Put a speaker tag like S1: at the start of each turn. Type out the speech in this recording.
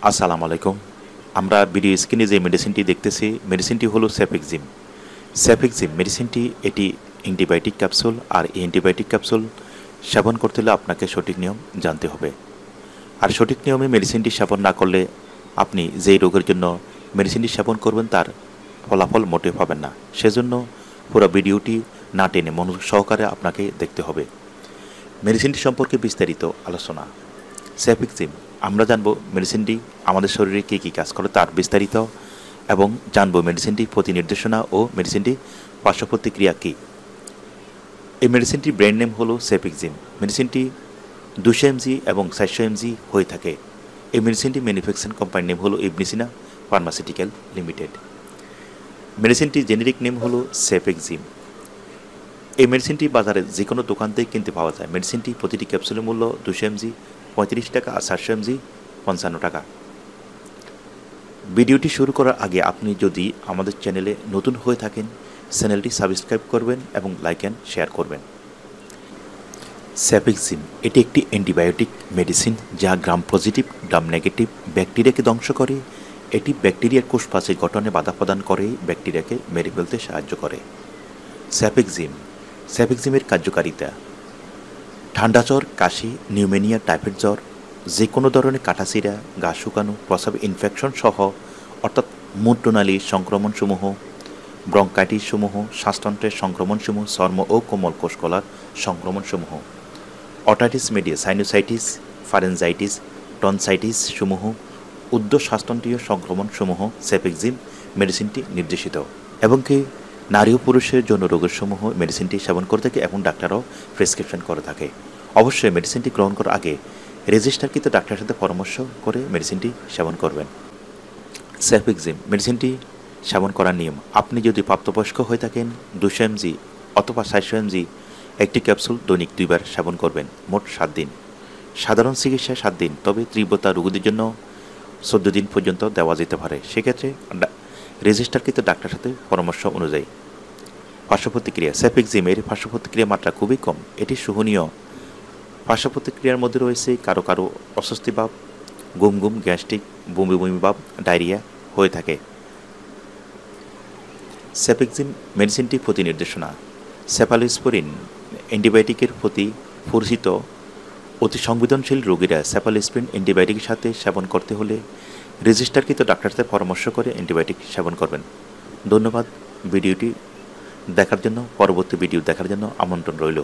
S1: আসসালামু আলাইকুম। আমরা ভিডিও স্ক্রিনে যে মেডিসিনটি দেখতেছি, মেডিসিনটি হলো সেফেক্সিম। সেফেক্সিম মেডিসিনটি এটি অ্যান্টিবায়োটিক ক্যাপসুল, আর এই অ্যান্টিবায়োটিক ক্যাপসুল সেবন করতে হলে আপনাকে সঠিক নিয়ম জানতে হবে। আর সঠিক নিয়মে মেডিসিনটি সেবন না করলে আপনি যেই রোগের জন্য মেডিসিনটি সেবন করবেন তার ফলাফল মোটেও পাবেন না। সেজন্য পুরো ভিডিওটি না টেনে মনোযোগ সহকারে আপনাকে দেখতে হবে। মেডিসিনটি সম্পর্কে বিস্তারিত আলোচনা। সেফেক্সিম আমরা জানব মেডিসিনটি আমাদের শরীরে কী কী কাজ করে তার বিস্তারিত, এবং জানব মেডিসিনটি প্রতি নির্দেশনা ও মেডিসিনটি পার্শ্ব প্রতিক্রিয়া কী। এই মেডিসিনটির ব্র্যান্ড নেম হলো সেফেক্সিম। মেডিসিনটি 200 mg এবং 400 mg হয়ে থাকে। এই মেডিসিনটি ম্যানুফ্যাকচারিং কোম্পানির নেম হলো ইবনে সিনা ফার্মাসিউটিক্যাল লিমিটেড। মেডিসিনটির জেনেরিক নেম হলো সেফেক্সিম। এই মেডিসিনটি বাজারে যে কোনো দোকান থেকে কিনতে পাওয়া যায়। মেডিসিনটি প্রতিটি ক্যাপসুলের মূল্য 200 mg 35 টাকা আর 400 mg 55 টাকা। ভিডিওটি শুরু করার আগে আপনি যদি আমাদের চ্যানেলে নতুন হয়ে থাকেন, চ্যানেলটি সাবস্ক্রাইব করবেন এবং লাইক অ্যান্ড শেয়ার করবেন। সেফেক্সিম এটি একটি অ্যান্টিবায়োটিক মেডিসিন যা গ্রাম পজিটিভ গ্রাম নেগেটিভ ব্যাকটেরিয়াকে ধ্বংস করে। এটি ব্যাকটেরিয়ার কোষপ্রাচীর গঠনে বাধা প্রদান করে ব্যাকটেরিয়াকে মেরে ফেলতে সাহায্য করে। সেফেক্সিমের কার্যকারিতা: ঠান্ডা জ্বর, কাশি, নিউমোনিয়া, টাইফয়েড জ্বর, যে কোনো ধরনের কাটাছিঁড়া, গা শুকানো, প্রস্রাব ইনফেকশন সহ অর্থাৎ মূত্রনালীর সংক্রমণসমূহ, ব্রঙ্কাইটিসসমূহ, শ্বাসতন্ত্রের সংক্রমণসমূহ, চর্ম ও কোমল কোষকলার সংক্রমণসমূহ, otitis media, sinusitis, pharyngitis, tonsillitis সমূহ, উর্ধ্ব শ্বাসতন্ত্রীয় সংক্রমণসমূহ সেফেক্সিম মেডিসিনটি নির্দেশিত। এবং কি নারী ও পুরুষের জন্য রোগের সমূহ মেডিসিনটি সেবন করে থাকে এবং ডাক্তারও প্রেসক্রিপশন করে থাকে। অবশ্যই মেডিসিনটি গ্রহণ করার আগে রেজিস্টারকৃত ডাক্তারের সাথে পরামর্শ করে মেডিসিনটি সেবন করবেন। সেফেক্সিম মেডিসিনটি সেবন করার নিয়ম: আপনি যদি প্রাপ্তবয়স্ক হয়ে থাকেন 200 mg অথবা 400 mg একটি ক্যাপসুল দৈনিক 2 বার সেবন করবেন, মোট 7 দিন। সাধারণ চিকিৎসা 7 দিন, তবে তীব্রতা রোগীদের জন্য 14 দিন পর্যন্ত দেওয়া যেতে পারে, সেক্ষেত্রে রেজিস্টারকৃত ডাক্তারের সাথে পরামর্শ অনুযায়ী। পার্শ্ব প্রতিক্রিয়া: সেফেক্সিমের পার্শ্ব প্রতিক্রিয়ার মাত্রা খুবই কম। এটি সহনীয়। পার্শ্ব প্রতিক্রিয়ার মধ্যে রয়েছে কারো কারো অস্বস্তি ভাব, গুম গুম, গ্যাস্ট্রিক, বমি বমি ভাব, ডায়রিয়া হয়ে থাকে। সেফেক্সিম মেডিসিনটি প্রতি নির্দেশনা: সেফালোস্পোরিন অ্যান্টিবায়োটিকের প্রতি পরিচিত অতি সংবেদনশীল রোগীরা সেফালোস্পোরিন অ্যান্টিবায়োটিকের সাথে সেবন করতে হলে রেজিস্টারকৃত ডাক্তারের সাথে পরামর্শ করে অ্যান্টিবায়োটিক সেবন করবেন। ধন্যবাদ ভিডিওটি দেখার জন্য। পরবর্তী ভিডিও দেখার জন্য আমন্ত্রণ রইল।